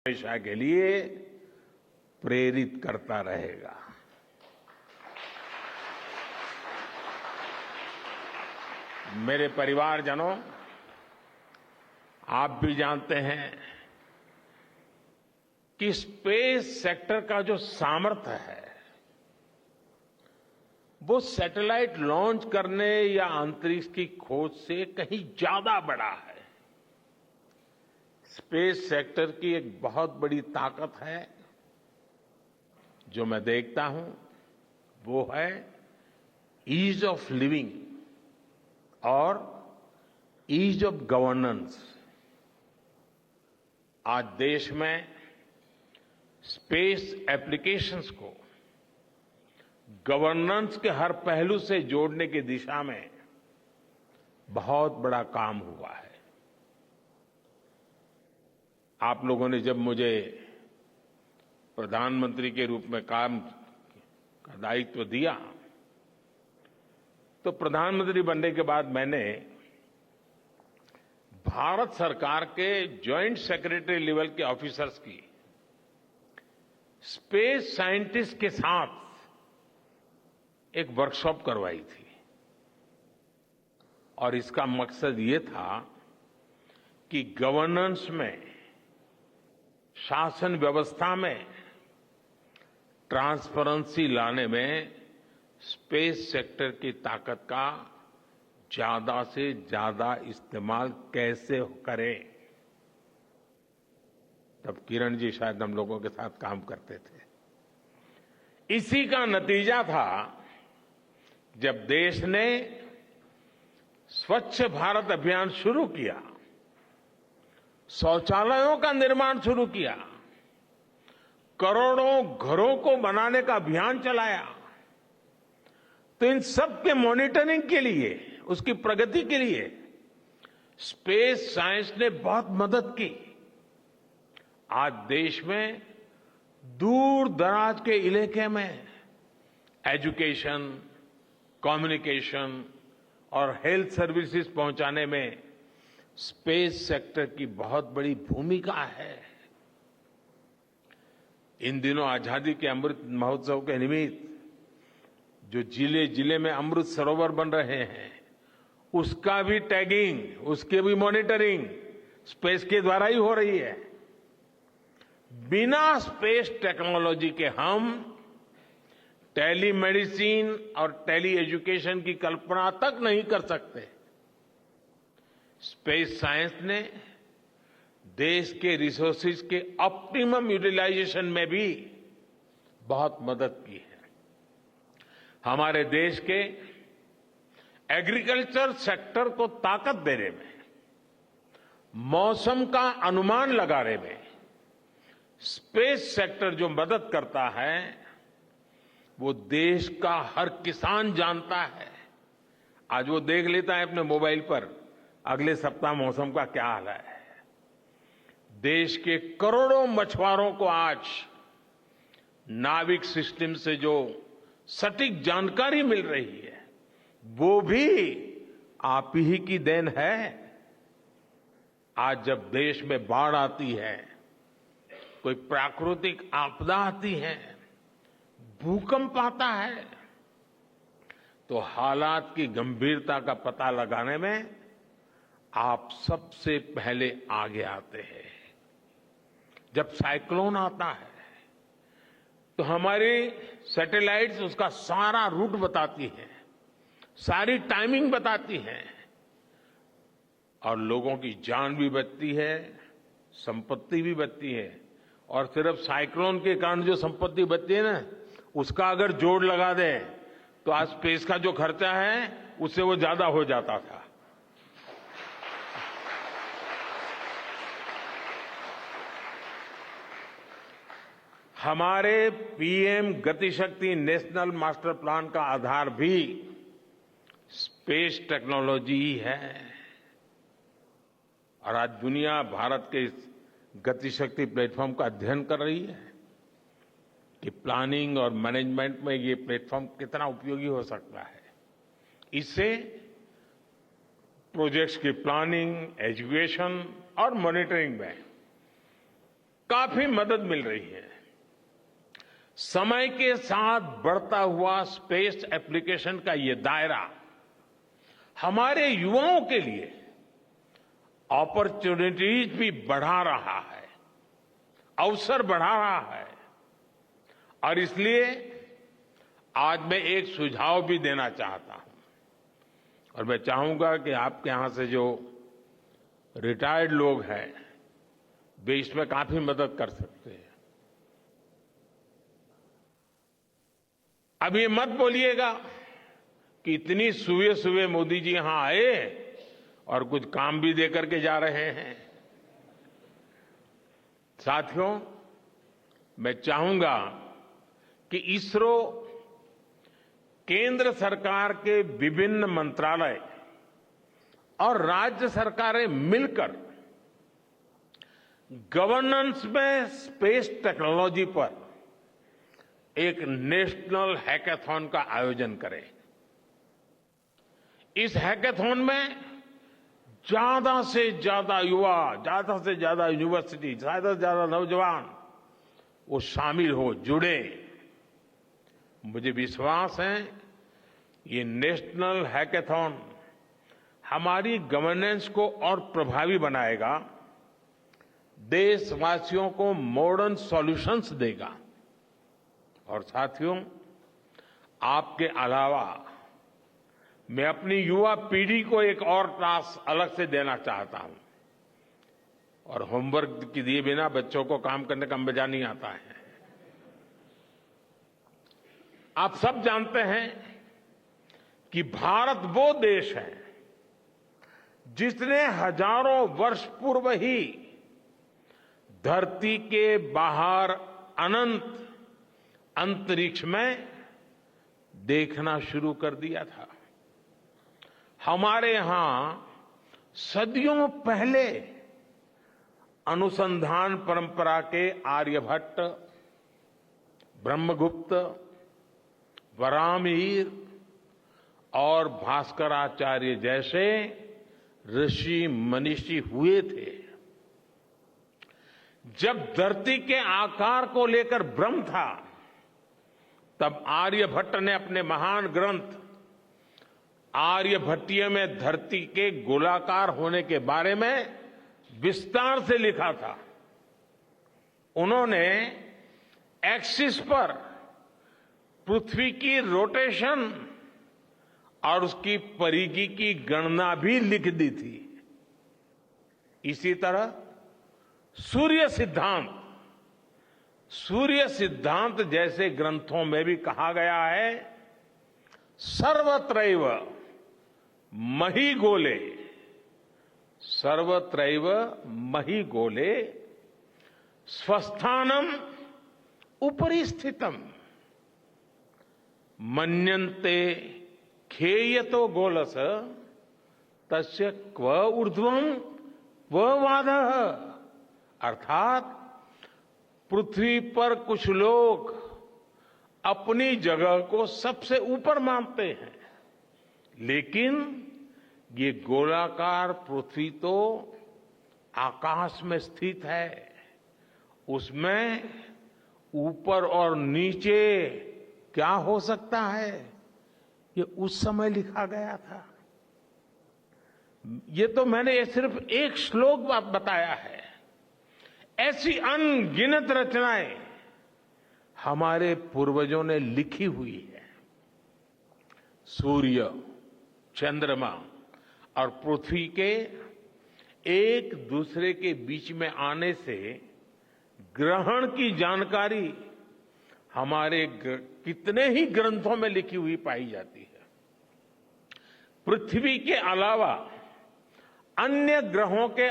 हमेशा के लिए प्रेरित करता रहेगा। मेरे परिवारजनों, आप भी जानते हैं कि स्पेस सेक्टर का जो सामर्थ्य है वो सैटेलाइट लॉन्च करने या अंतरिक्ष की खोज से कहीं ज्यादा बड़ा है। स्पेस सेक्टर की एक बहुत बड़ी ताकत है जो मैं देखता हूं, वो है ईज ऑफ लिविंग और ईज ऑफ गवर्नेंस। आज देश में स्पेस एप्लीकेशंस को गवर्नेंस के हर पहलू से जोड़ने की दिशा में बहुत बड़ा काम हुआ है। आप लोगों ने जब मुझे प्रधानमंत्री के रूप में काम का दायित्व दिया तो प्रधानमंत्री बनने के बाद मैंने भारत सरकार के जॉइंट सेक्रेटरी लेवल के ऑफिसर्स की स्पेस साइंटिस्ट के साथ एक वर्कशॉप करवाई थी और इसका मकसद ये था कि गवर्नेंस में, शासन व्यवस्था में ट्रांसपेरेंसी लाने में स्पेस सेक्टर की ताकत का ज्यादा से ज्यादा इस्तेमाल कैसे करें। तब किरण जी शायद हम लोगों के साथ काम करते थे। इसी का नतीजा था जब देश ने स्वच्छ भारत अभियान शुरू किया, शौचालयों का निर्माण शुरू किया, करोड़ों घरों को बनाने का अभियान चलाया, तो इन सब के मॉनिटरिंग के लिए, उसकी प्रगति के लिए स्पेस साइंस ने बहुत मदद की। आज देश में दूर दराज के इलाके में एजुकेशन, कम्युनिकेशन और हेल्थ सर्विसेज पहुंचाने में स्पेस सेक्टर की बहुत बड़ी भूमिका है। इन दिनों आजादी के अमृत महोत्सव के निमित्त जो जिले जिले में अमृत सरोवर बन रहे हैं, उसका भी टैगिंग, उसकी भी मॉनिटरिंग स्पेस के द्वारा ही हो रही है। बिना स्पेस टेक्नोलॉजी के हम टेलीमेडिसिन और टेली एजुकेशन की कल्पना तक नहीं कर सकते। स्पेस साइंस ने देश के रिसोर्सेज के ऑप्टिमम यूटिलाइजेशन में भी बहुत मदद की है। हमारे देश के एग्रीकल्चर सेक्टर को ताकत देने में, मौसम का अनुमान लगाने में स्पेस सेक्टर जो मदद करता है वो देश का हर किसान जानता है। आज वो देख लेता है अपने मोबाइल पर अगले सप्ताह मौसम का क्या हाल है। देश के करोड़ों मछुआरों को आज नाविक सिस्टम से जो सटीक जानकारी मिल रही है वो भी आप ही की देन है। आज जब देश में बाढ़ आती है, कोई प्राकृतिक आपदा आती है, भूकंप आता है, तो हालात की गंभीरता का पता लगाने में आप सबसे पहले आगे आते हैं। जब साइक्लोन आता है तो हमारी सैटेलाइट्स उसका सारा रूट बताती है, सारी टाइमिंग बताती है और लोगों की जान भी बचती है, संपत्ति भी बचती है। और सिर्फ साइक्लोन के कारण जो संपत्ति बचती है ना, उसका अगर जोड़ लगा दें तो आज स्पेस का जो खर्चा है उससे वो ज्यादा हो जाता था। हमारे PM Gatishakti national master plan का आधार भी स्पेस टेक्नोलॉजी ही है। और आज दुनिया भारत के इस गतिशक्ति प्लेटफॉर्म का अध्ययन कर रही है कि प्लानिंग और मैनेजमेंट में ये प्लेटफॉर्म कितना उपयोगी हो सकता है। इससे प्रोजेक्ट्स की प्लानिंग, एजुकेशन और मॉनिटरिंग में काफी मदद मिल रही है। समय के साथ बढ़ता हुआ स्पेस एप्लीकेशन का ये दायरा हमारे युवाओं के लिए अपॉर्चुनिटीज भी बढ़ा रहा है, अवसर बढ़ा रहा है। और इसलिए आज मैं एक सुझाव भी देना चाहता हूं, और मैं चाहूंगा कि आपके यहां से जो रिटायर्ड लोग हैं वे इसमें काफी मदद कर सकते हैं। अब ये मत बोलिएगा कि इतनी सुबह सुबह मोदी जी यहां आए और कुछ काम भी दे करके जा रहे हैं। साथियों, मैं चाहूंगा कि इसरो, केंद्र सरकार के विभिन्न मंत्रालय और राज्य सरकारें मिलकर गवर्नेंस में स्पेस टेक्नोलॉजी पर एक नेशनल हैकाथॉन का आयोजन करें। इस हैकाथॉन में ज्यादा से ज्यादा युवा, ज्यादा से ज्यादा यूनिवर्सिटी, ज्यादा से ज्यादा नौजवान वो शामिल हो, जुड़े। मुझे विश्वास है ये नेशनल हैकाथॉन हमारी गवर्नेंस को और प्रभावी बनाएगा, देशवासियों को मॉडर्न सॉल्यूशंस देगा। और साथियों, आपके अलावा मैं अपनी युवा पीढ़ी को एक और टास्क अलग से देना चाहता हूं। और होमवर्क के दिए बिना बच्चों को काम करने का मजा नहीं आता है। आप सब जानते हैं कि भारत वो देश है जिसने हजारों वर्ष पूर्व ही धरती के बाहर अनंत अंतरिक्ष में देखना शुरू कर दिया था। हमारे यहां सदियों पहले अनुसंधान परंपरा के आर्यभट्ट, ब्रह्मगुप्त, वराहमिहिर और भास्कराचार्य जैसे ऋषि मनीषी हुए थे। जब धरती के आकार को लेकर भ्रम था, तब आर्यभट्ट ने अपने महान ग्रंथ आर्यभट्टीय में धरती के गोलाकार होने के बारे में विस्तार से लिखा था। उन्होंने एक्सिस पर पृथ्वी की रोटेशन और उसकी परिधि की गणना भी लिख दी थी। इसी तरह सूर्य सिद्धांत जैसे ग्रंथों में भी कहा गया है, सर्वत्रैव महिगोले, सर्वत्रैव महिगोले स्वस्थानम उपरि स्थितम मन्यन्ते खेयतो गोलस तस्य क्व ऊर्ध्वं क्व वादः। अर्थात पृथ्वी पर कुछ लोग अपनी जगह को सबसे ऊपर मानते हैं, लेकिन ये गोलाकार पृथ्वी तो आकाश में स्थित है, उसमें ऊपर और नीचे क्या हो सकता है, ये उस समय लिखा गया था। ये तो मैंने सिर्फ एक श्लोक बताया है। ऐसी अनगिनत रचनाएं हमारे पूर्वजों ने लिखी हुई है। सूर्य, चंद्रमा और पृथ्वी के एक दूसरे के बीच में आने से ग्रहण की जानकारी हमारे कितने ही ग्रंथों में लिखी हुई पाई जाती है। पृथ्वी के अलावा अन्य ग्रहों के